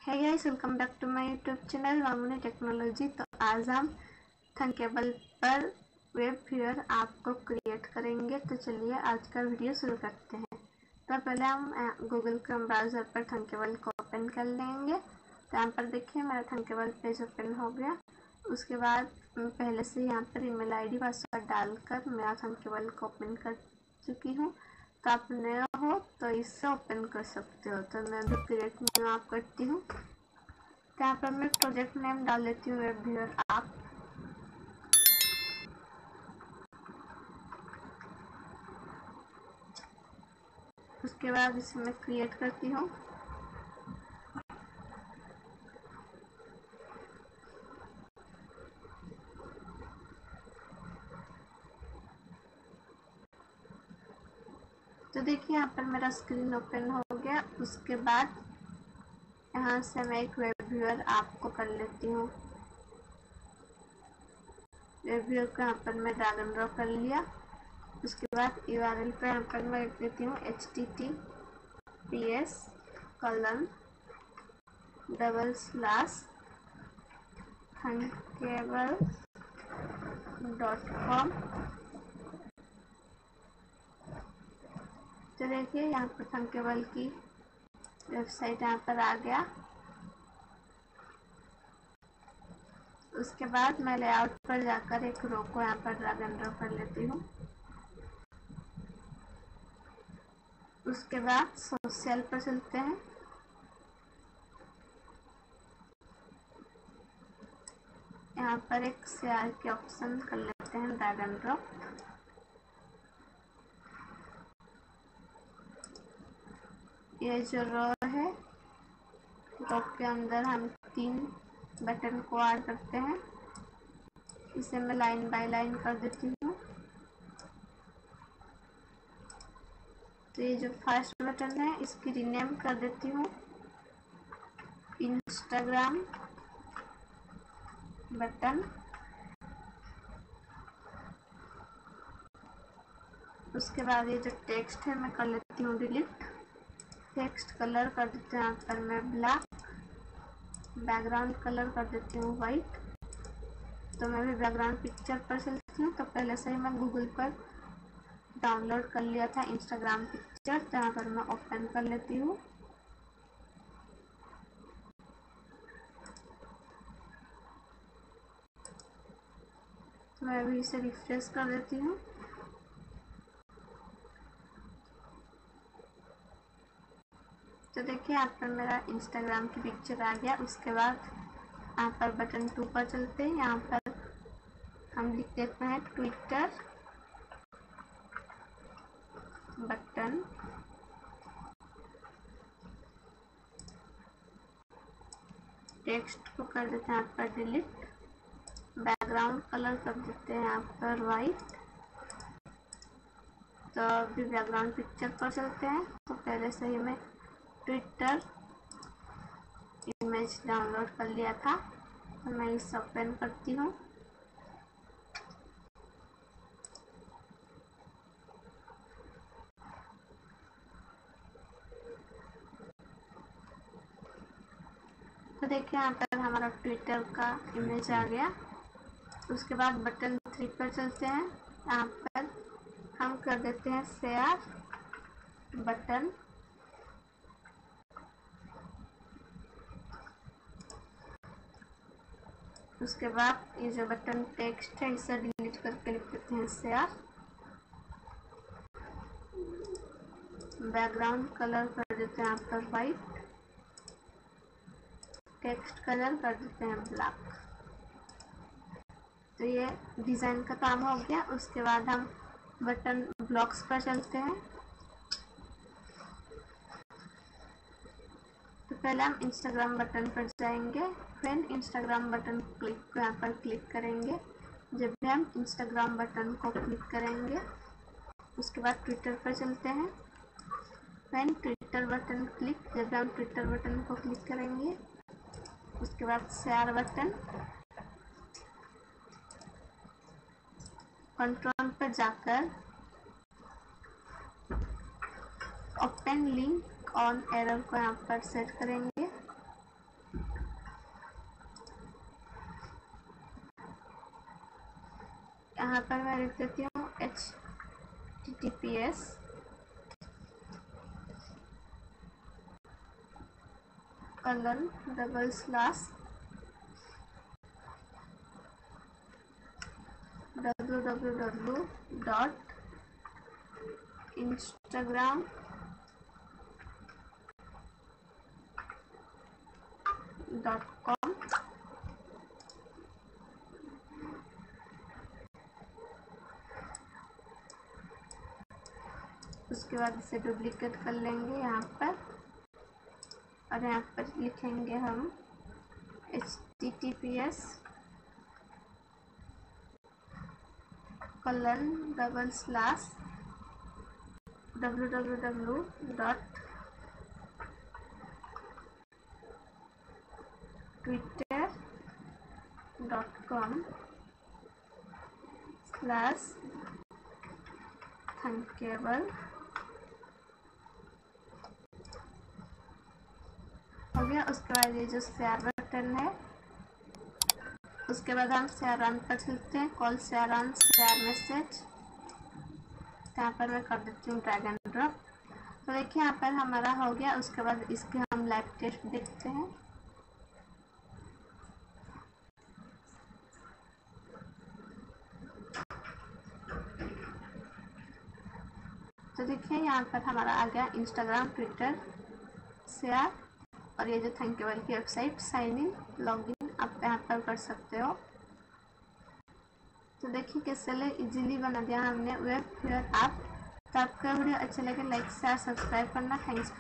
है guys, welcome back to my YouTube channel Mamuni technology. तो आज हम थंकेबल पर वेब व्यूअर ऐप को क्रिएट करेंगे। तो चलिए आज का वीडियो शुरू करते हैं। तो पहले हम गूगल क्रोम ब्राउज़र पर थंकेबल को ओपन कर लेंगे। तो यहाँ पर देखिए मेरा थंकेबल पेज ओपन हो गया। उसके बाद मैं पहले से यहाँ पर ईमेल आईडी पासवर्ड डालकर मेरा थंकेबल को ओपन कर चुकी हूँ। तो आप नया हो तो इससे ओपन कर सकते हो। तो मैं भी क्रिएट न्यू ऐप करती हूँ। तो यहाँ पर मैं प्रोजेक्ट नेम डाल देती हूँ वेब व्यूअर ऐप। उसके बाद इसे मैं क्रिएट करती हूँ। तो देखिए यहाँ पर मेरा स्क्रीन ओपन हो गया। उसके बाद यहाँ से मैं एक वेब व्यूअर ऐप को कर लेती हूँ। वेब व्यूअर को यहाँ पर मैं ड्रैग एंड ड्रॉप कर लिया। उसके बाद URL पर यहाँ पर मैं लिख देती हूँ https://thunkable.com। तो देखिए यहाँ पर थंकेबल की वेबसाइट यहाँ पर आ गया। उसके बाद मैं लेआउट पर जाकर एक रो को यहाँ पर ड्रैग एंड ड्रॉप कर लेती हूँ। उसके बाद सोशल पर चलते हैं। यहाँ पर एक शेयर के ऑप्शन कर लेते हैं ड्रैग एंड ड्रॉप। ये जो रो है, रो के अंदर हम 3 बटन को ऐड करते हैं। इसे मैं लाइन बाय लाइन कर देती हूँ। तो ये जो फर्स्ट बटन है इसकी रीनेम कर देती हूँ इंस्टाग्राम बटन। उसके बाद ये जो टेक्स्ट है मैं कर लेती हूँ डिलीट। टेक्स्ट कलर कर देते हैं यहाँ पर मैं ब्लैक। बैकग्राउंड कलर कर देती हूँ वाइट। तो मैं भी बैकग्राउंड पिक्चर पर चलती हूँ। तो पहले से ही मैं गूगल पर डाउनलोड कर लिया था इंस्टाग्राम पिक्चर। तो यहाँ पर मैं ओपन कर लेती हूँ। तो मैं अभी इसे रिफ्रेश कर देती हूँ। तो देखिए यहाँ पर मेरा इंस्टाग्राम की पिक्चर आ गया। उसके बाद यहाँ पर बटन 2 पर चलते हैं। यहाँ पर हम लिख देते हैं ट्विटर बटन। टेक्स्ट को कर देते हैं यहाँ पर डिलीट। बैकग्राउंड कलर कर देते हैं यहाँ पर वाइट। तो अभी बैकग्राउंड पिक्चर पर चलते हैं। तो पहले से ही मैं ट्विटर इमेज डाउनलोड कर लिया था। तो मैं इसे ओपन करती हूँ। तो देखिए यहाँ पर हमारा ट्विटर का इमेज आ गया। उसके बाद बटन 3 पर चलते हैं। यहाँ पर हम कर देते हैं शेयर बटन। उसके बाद ये जो बटन टेक्स्ट है इसे डिलीट करके लिख देते हैं शेयर। बैकग्राउंड कलर कर देते हैं यहाँ पर वाइट। टेक्स्ट कलर कर देते हैं ब्लैक। तो ये डिज़ाइन का काम हो गया। उसके बाद हम बटन ब्लॉक्स पर चलते हैं। तो पहले हम इंस्टाग्राम बटन पर जाएंगे। फिर इंस्टाग्राम बटन क्लिक को यहाँ पर क्लिक करेंगे। जब भी हम इंस्टाग्राम बटन को क्लिक करेंगे उसके बाद ट्विटर पर चलते हैं। फिर ट्विटर बटन क्लिक। जब भी हम ट्विटर बटन को क्लिक करेंगे उसके बाद शेयर बटन। कंट्रोल पर जाकर ओपन लिंक ऑन एरर को यहाँ पर सेट करेंगे। लिख देती हूँ https www.instagram.com। उसके बाद इसे डुप्लीकेट कर लेंगे यहाँ पर और यहाँ पर लिखेंगे हम https www.twitter.com/thunkable। हो गया। उसके बाद ये जो शेयर बटन है, उसके बाद हम शेयर ऑन पर चलते हैं। Call share on share message, यहाँ पर मैं कर देती हूँ ड्रैग एंड ड्रॉप। तो देखिए यहाँ पर हमारा हो गया। उसके बाद इसके हम लाइव टेस्ट देखते हैं। तो देखिए यहाँ पर हमारा आ गया इंस्टाग्राम, ट्विटर, शेयर और ये जो थैंकेबल की वेबसाइट साइन इन, लॉगिन आप यहाँ पर कर सकते हो। तो देखिए कैसे इजीली बना दिया हमने वेब फियर ऐप। तो आपका वीडियो अच्छा लगे लाइक शेयर सब्सक्राइब करना। थैंक्स।